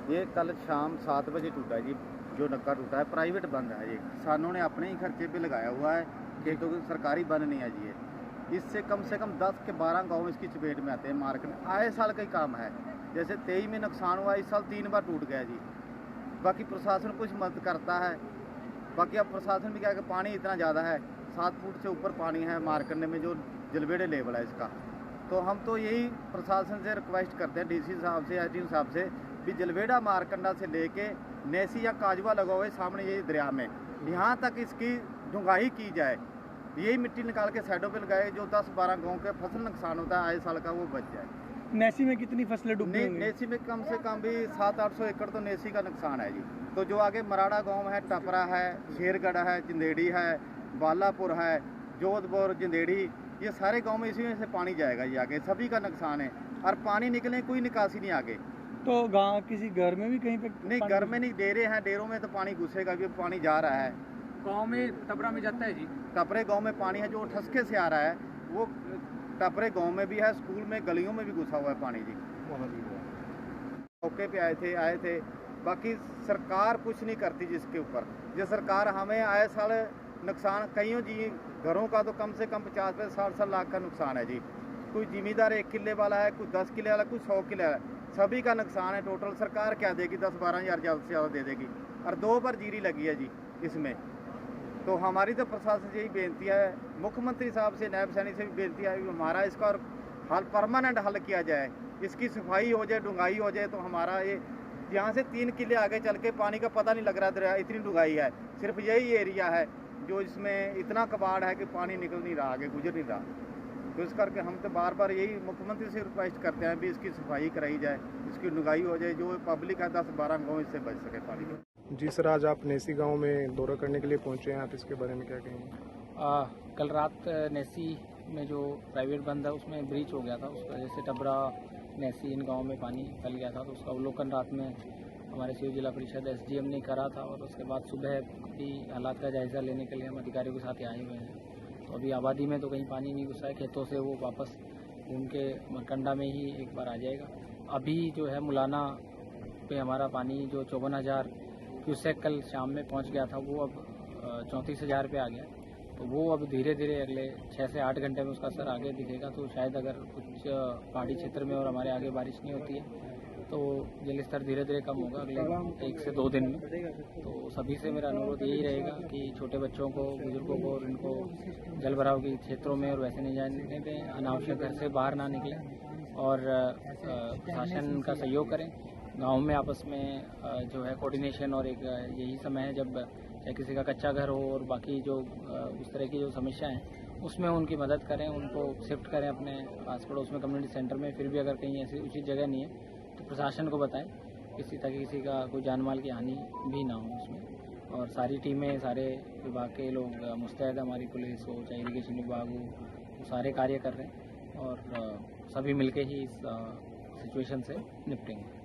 ये कल शाम 7 बजे टूटा है जी। जो नक्का टूटा है प्राइवेट बंद है जी, किसानों ने अपने ही खर्चे पे लगाया हुआ है कि क्योंकि सरकारी बंद नहीं है जी। ये इससे कम से कम 10 के 12 गांव इसकी चपेट में आते हैं। मार्केट में आए साल का ही काम है। जैसे 23 में नुकसान हुआ, इस साल 3 बार टूट गया जी। बाकी प्रशासन कुछ मदद करता है। बाकी अब प्रशासन भी क्या कि पानी इतना ज़्यादा है, 7 फुट से ऊपर पानी है मारकंडे में, जो जलवेड़े लेवल है इसका। तो हम तो यही प्रशासन से रिक्वेस्ट करते हैं, डीसी साहब से, एसडीएम साहब से, भी जलवेड़ा मारकंडा से लेके नेसी या काजवा लगा हुआ है सामने ये दरिया में, यहाँ तक इसकी ढुंगाई की जाए। यही मिट्टी निकाल के साइडों पे लगाए, जो 10-12 गाँव के फसल नुकसान होता है आए साल का, वो बच जाए। नेसी में कितनी फसलें डूबी होंगी? नेसी में कम से कम भी 700-800 एकड़ तो नेसी का नुकसान है जी। तो जो आगे मराड़ा गांव है, टपरा है, शेरगढ़ है, जिंदेड़ी है, बालापुर है, जोधपुर, जिंदेड़ी, ये सारे गांव में इसी में से पानी जाएगा जी आगे, सभी का नुकसान है। और पानी निकले कोई निकासी नहीं आगे। तो गाँव किसी घर में भी कहीं पे नहीं, घर में नहीं, डेरे हैं, डेरों में तो पानी घुसेगा, भी पानी जा रहा है। गाँव में टपरा में जाता है जी। टपरे गाँव में पानी है जो ठसके से आ रहा है, वो टपरे गांव में भी है, स्कूल में, गलियों में भी घुसा हुआ है पानी जी। मौके पे आए थे। बाकी सरकार कुछ नहीं करती जिसके ऊपर। जो सरकार हमें आए साल नुकसान कईयों जी घरों का तो कम से कम 50 से 60 लाख का नुकसान है जी। कोई जिम्मेदार 1 किले वाला है, कोई 10 किले वाला, कोई 100 किले वाला, सभी का नुकसान है। टोटल सरकार क्या देगी? 10-12 हज़ार ज़्यादा से ज़्यादा दे देगी। और 2 बार जीरी लगी है जी इसमें। तो हमारी तो प्रशासन से यही बेनती है, मुख्यमंत्री साहब से, नायब सैनी से भी बेनती है, हमारा इसका हल परमानेंट हल किया जाए, इसकी सफाई हो जाए, डुंगाई हो जाए। तो हमारा ये यहाँ से 3 किले आगे चल के पानी का पता नहीं लग रहा दरिया, इतनी डुंगाई है। सिर्फ यही एरिया है जो इसमें इतना कबाड़ है कि पानी निकल नहीं रहा, आगे गुजर नहीं रहा। तो इस करके हम तो बार बार यही मुख्यमंत्री से रिक्वेस्ट करते हैं भी इसकी सफाई कराई जाए, इसकी डुंगाई हो जाए, जो पब्लिक है 10-12 गाँव इससे बच सके पानी का। जी सर, आज आप नेसी गांव में दौरा करने के लिए पहुंचे हैं, आप इसके बारे में क्या कहेंगे? कल रात नेसी में जो प्राइवेट बंद है उसमें ब्रीच हो गया था, उस वजह से टबरा नेसी इन गाँव में पानी फैल गया था। तो उसका अवलोकन रात में हमारे सीओ जिला परिषद एसडीएम ने करा था, और उसके बाद सुबह भी हालात का जायज़ा लेने के लिए हम अधिकारियों के साथ आए हुए हैं। तो अभी आबादी में तो कहीं पानी नहीं घुसा है, खेतों से वो वापस घूम के मरकंडा में ही एक बार आ जाएगा। अभी जो है मुलाना पे हमारा पानी जो 54,000 क्यूसेक कल शाम में पहुंच गया था, वो अब 34,000 पे आ गया। तो वो अब धीरे धीरे अगले 6 से 8 घंटे में उसका असर आगे दिखेगा। तो शायद अगर कुछ पहाड़ी क्षेत्र में और हमारे आगे बारिश नहीं होती है तो जल स्तर धीरे धीरे कम होगा अगले 1 से 2 दिन में। तो सभी से मेरा अनुरोध यही रहेगा कि छोटे बच्चों को, बुजुर्गों को और इनको जल भराव के क्षेत्रों में और वैसे नहीं जाने दें, अनावश्यक घर से बाहर ना निकलें और प्रशासन का सहयोग करें। गांव में आपस में जो है कोऑर्डिनेशन, और एक यही समय है जब चाहे किसी का कच्चा घर हो और बाकी जो उस तरह की जो समस्याएं हैं उसमें उनकी मदद करें, उनको शिफ्ट करें अपने आस पड़ोस में, कम्युनिटी सेंटर में। फिर भी अगर कहीं ऐसी उचित जगह नहीं है तो प्रशासन को बताएं, किसी ताकि किसी का कोई जान माल की हानि भी ना हो उसमें। और सारी टीमें, सारे विभाग के लोग मुस्तैद, हमारी पुलिस हो चाहे इरिगेशन विभाग हो, वो सारे कार्य कर रहे हैं और सभी मिलके ही इस सिचुएशन से निपटेंगे।